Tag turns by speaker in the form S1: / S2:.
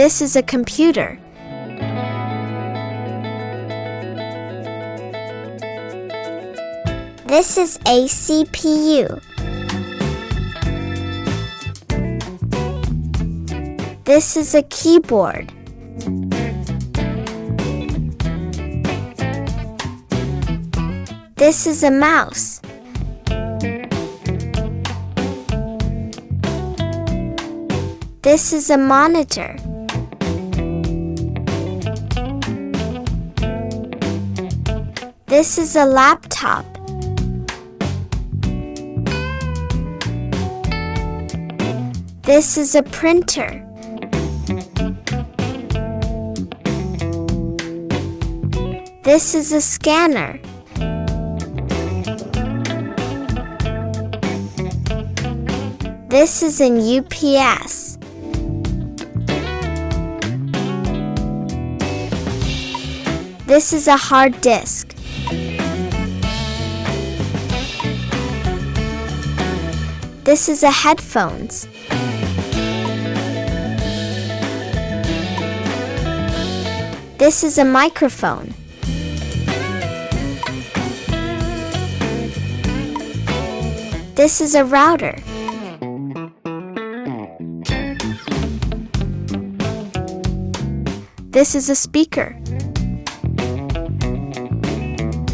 S1: This is a computer.
S2: This is a CPU.
S1: This is a keyboard. This is a mouse. This is a monitor. This is a laptop. This is a printer. This is a scanner. This is an UPS. This is a hard disk. This is a headphones. This is a microphone. This is a router. This is a speaker.